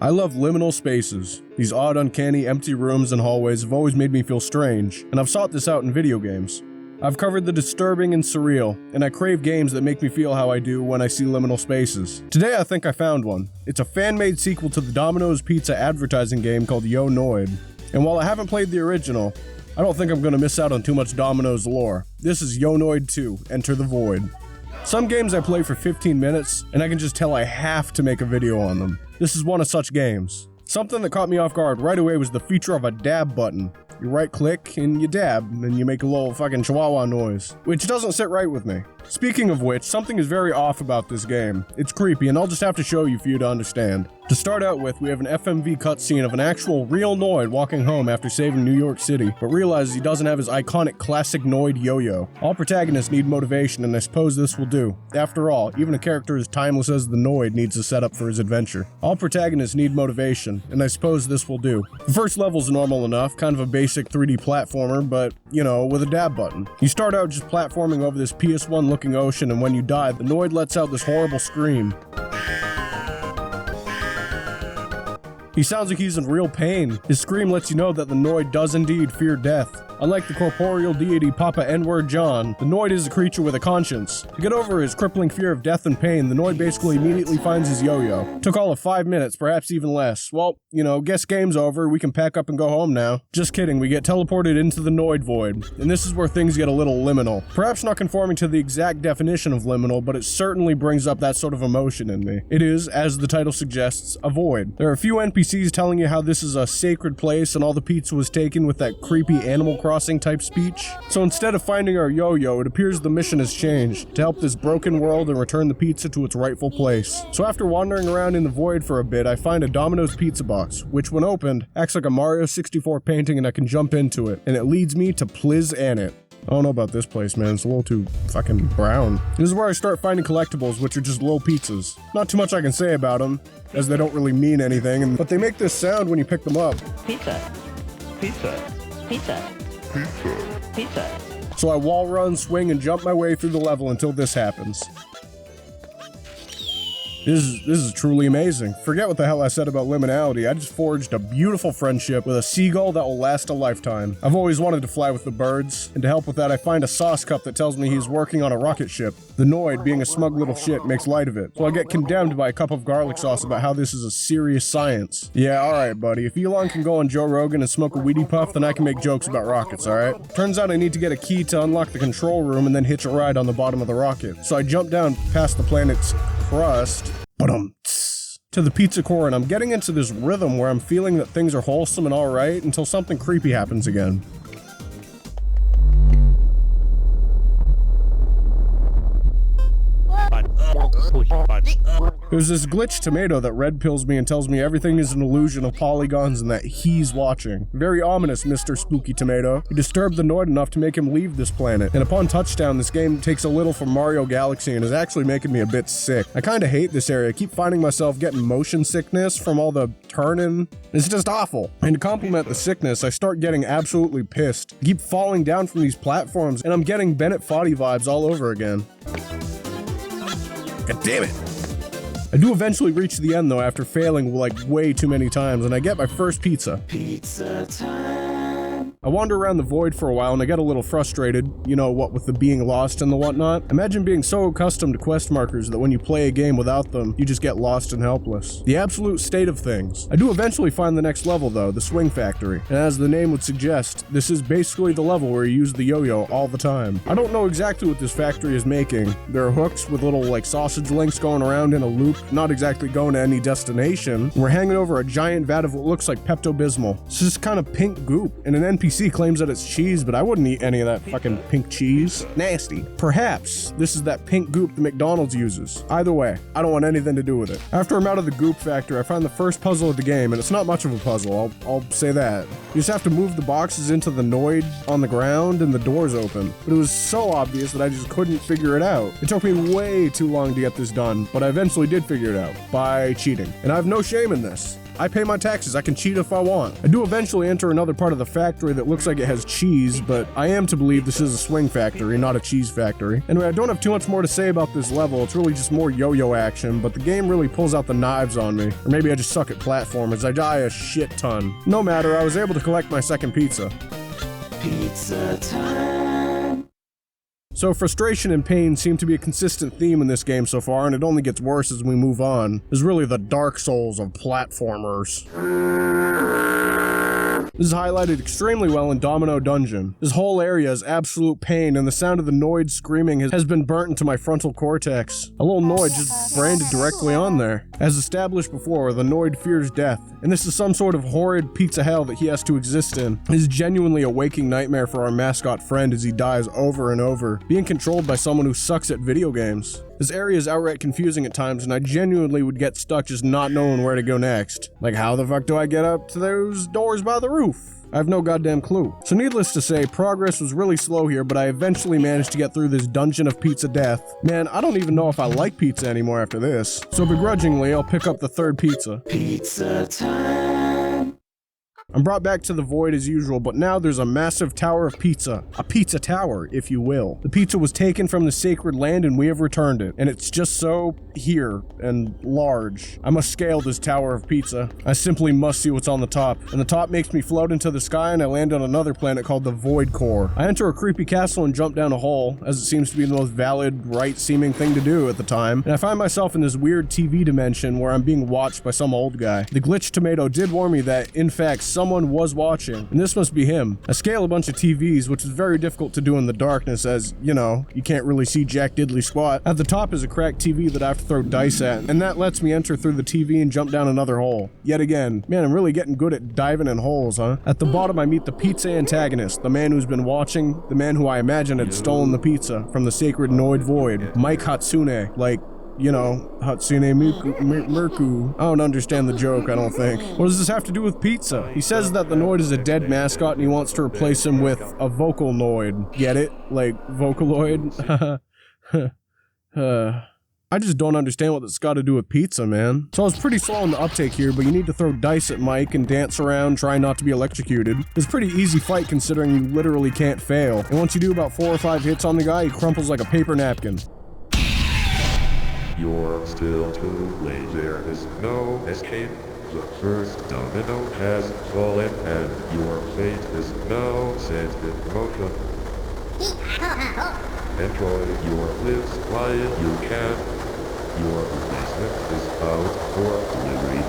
I love liminal spaces. These odd, uncanny, empty rooms and hallways have always made me feel strange, and I've sought this out in video games. I've covered the disturbing and surreal, and I crave games that make me feel how I do when I see liminal spaces. Today I think I found one. It's a fan-made sequel to the Domino's Pizza advertising game called Yo Noid. And while I haven't played the original, I don't think I'm gonna miss out on too much Domino's lore. This is Yo Noid II, Enter the Void. Some games I play for 15 minutes, and I can just tell I have to make a video on them. This is one of such games. Something that caught me off guard right away was the feature of a dab button. You right click and you dab, and you make a little fucking chihuahua noise, which doesn't sit right with me. Speaking of which, something is very off about this game. It's creepy, and I'll just have to show you for you to understand. To start out with, we have an FMV cutscene of an actual real Noid walking home after saving New York City, but realizes he doesn't have his iconic classic Noid yo-yo. All protagonists need motivation, and I suppose this will do. After all, even a character as timeless as the Noid needs a setup for his adventure. All protagonists need motivation, and I suppose this will do. The first level's normal enough, kind of a basic 3D platformer, but, you know, with a dab button. You start out just platforming over this PS1-looking ocean, and when you die, the Noid lets out this horrible scream. He sounds like he's in real pain. His scream lets you know that the Noid does indeed fear death. Unlike the corporeal deity Papa N-Word John, the Noid is a creature with a conscience. To get over his crippling fear of death and pain, the Noid basically immediately finds his yo-yo. Took all of 5 minutes, perhaps even less. Well, you know, guess game's over, we can pack up and go home now. Just kidding, we get teleported into the Noid void, and this is where things get a little liminal. Perhaps not conforming to the exact definition of liminal, but it certainly brings up that sort of emotion in me. It is, as the title suggests, a void. There are a few NPCs telling you how this is a sacred place and all the pizza was taken with that creepy Animal Crossing type speech. So instead of finding our yo-yo, it appears the mission has changed to help this broken world and return the pizza to its rightful place. So after wandering around in the void for a bit, I find a Domino's pizza box, which when opened, acts like a Mario 64 painting and I can jump into it, and it leads me to Pliz Anit. I don't know about this place, man. It's a little too fucking brown. This is where I start finding collectibles, which are just little pizzas. Not too much I can say about them, as they don't really mean anything, but they make this sound when you pick them up. Pizza. Pizza. Pizza. Pizza. Pizza. So I wall run, swing, and jump my way through the level until this happens. This is truly amazing. Forget what the hell I said about liminality. I just forged a beautiful friendship with a seagull that will last a lifetime. I've always wanted to fly with the birds, and to help with that I find a sauce cup that tells me he's working on a rocket ship. The Noid, being a smug little shit, makes light of it. So I get condemned by a cup of garlic sauce about how this is a serious science. Yeah, alright buddy, if Elon can go on Joe Rogan and smoke a weedy puff, then I can make jokes about rockets, alright? Turns out I need to get a key to unlock the control room and then hitch a ride on the bottom of the rocket. So I jump down past the planet's crust, to the pizza core, and I'm getting into this rhythm where I'm feeling that things are wholesome and alright until something creepy happens again. There's this glitch tomato that red pills me and tells me everything is an illusion of polygons and that he's watching. Very ominous, Mr. Spooky Tomato. You disturbed the Noid enough to make him leave this planet, and upon touchdown, this game takes a little from Mario Galaxy and is actually making me a bit sick. I kinda hate this area. I keep finding myself getting motion sickness from all the turning. It's just awful. And to complement the sickness, I start getting absolutely pissed. I keep falling down from these platforms, and I'm getting Bennett Foddy vibes all over again. God damn it. I do eventually reach the end though after failing like way too many times, and I get my first pizza. Pizza time. I wander around the void for a while and I get a little frustrated, you know, what with the being lost and the whatnot. Imagine being so accustomed to quest markers that when you play a game without them, you just get lost and helpless. The absolute state of things. I do eventually find the next level though, the Swing Factory. And as the name would suggest, this is basically the level where you use the yo-yo all the time. I don't know exactly what this factory is making. There are hooks with little like sausage links going around in a loop, not exactly going to any destination. We're hanging over a giant vat of what looks like Pepto-Bismol. It's just kind of pink goop, and an NPC claims that it's cheese, but I wouldn't eat any of that fucking pink cheese. Nasty. Perhaps this is that pink goop the McDonald's uses. Either way, I don't want anything to do with it. After I'm out of the goop factory, I find the first puzzle of the game, and it's not much of a puzzle, I'll say that. You just have to move the boxes into the Noid on the ground, and the doors open. But it was so obvious that I just couldn't figure it out. It took me way too long to get this done, but I eventually did figure it out by cheating. And I have no shame in this. I pay my taxes, I can cheat if I want. I do eventually enter another part of the factory that looks like it has cheese, but I am to believe this is a swing factory, not a cheese factory. Anyway, I don't have too much more to say about this level, it's really just more yo-yo action, but the game really pulls out the knives on me. Or maybe I just suck at platformers, I die a shit ton. No matter, I was able to collect my second pizza. Pizza time. So frustration and pain seem to be a consistent theme in this game so far, and it only gets worse as we move on. It's really the Dark Souls of platformers. This is highlighted extremely well in Domino Dungeon. This whole area is absolute pain, and the sound of the Noid screaming has been burnt into my frontal cortex. A little Noid just branded directly on there. As established before, the Noid fears death, and this is some sort of horrid pizza hell that he has to exist in. It is genuinely a waking nightmare for our mascot friend as he dies over and over, being controlled by someone who sucks at video games. This area is outright confusing at times, and I genuinely would get stuck just not knowing where to go next. Like, how the fuck do I get up to those doors by the roof? I have no goddamn clue. So needless to say, progress was really slow here, but I eventually managed to get through this dungeon of pizza death. Man, I don't even know if I like pizza anymore after this. So begrudgingly, I'll pick up the third pizza. Pizza time. I'm brought back to the void as usual, but now there's a massive tower of pizza. A pizza tower, if you will. The pizza was taken from the sacred land and we have returned it. And it's just so here and large. I must scale this tower of pizza. I simply must see what's on the top. And the top makes me float into the sky and I land on another planet called the Void Core. I enter a creepy castle and jump down a hole, as it seems to be the most valid, right-seeming thing to do at the time. And I find myself in this weird TV dimension where I'm being watched by some old guy. The glitch tomato did warn me that, in fact, someone was watching, and this must be him. I scale a bunch of TVs, which is very difficult to do in the darkness as, you know, you can't really see jack diddly squat. At the top is a cracked TV that I have to throw dice at, and that lets me enter through the TV and jump down another hole. Yet again, man, I'm really getting good at diving in holes, huh? At the bottom I meet the pizza antagonist, the man who's been watching, the man who I imagine had stolen the pizza from the sacred Noid Void, Mike Hatsune, like, you know, Hatsune Miku. I don't understand the joke, I don't think. What does this have to do with pizza? He says that the Noid is a dead mascot and he wants to replace him with a vocal Noid. Get it? Like, Vocaloid? I just don't understand what that's got to do with pizza, man. So I was pretty slow on the uptake here, but you need to throw dice at Mike and dance around, trying not to be electrocuted. It's a pretty easy fight considering you literally can't fail. And once you do about 4 or 5 hits on the guy, he crumples like a paper napkin. You're still too late, there is no escape. The first domino has fallen and your fate is now set in motion. Enjoy your lives while you can. Your replacement is out for delivery.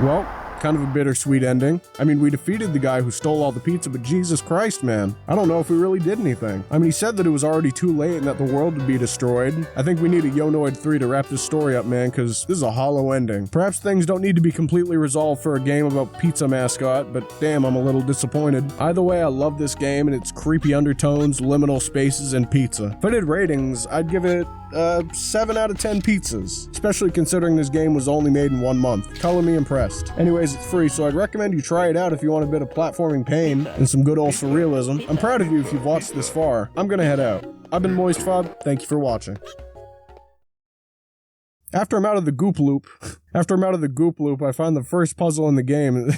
Well, kind of a bittersweet ending. I mean, we defeated the guy who stole all the pizza, but Jesus Christ, man. I don't know if we really did anything. I mean, he said that it was already too late and that the world would be destroyed. I think we need a Yo Noid III to wrap this story up, man, because this is a hollow ending. Perhaps things don't need to be completely resolved for a game about pizza mascot, but damn, I'm a little disappointed. Either way, I love this game and its creepy undertones, liminal spaces, and pizza. If I did ratings, I'd give it 7 out of 10 pizzas, especially considering this game was only made in 1 month. Color me impressed. Anyways, it's free, so I'd recommend you try it out if you want a bit of platforming pain and some good old surrealism. I'm proud of you if you've watched this far. I'm gonna head out. I've been Moistfob, thank you for watching. After I'm out of the goop loop, I find the first puzzle in the game.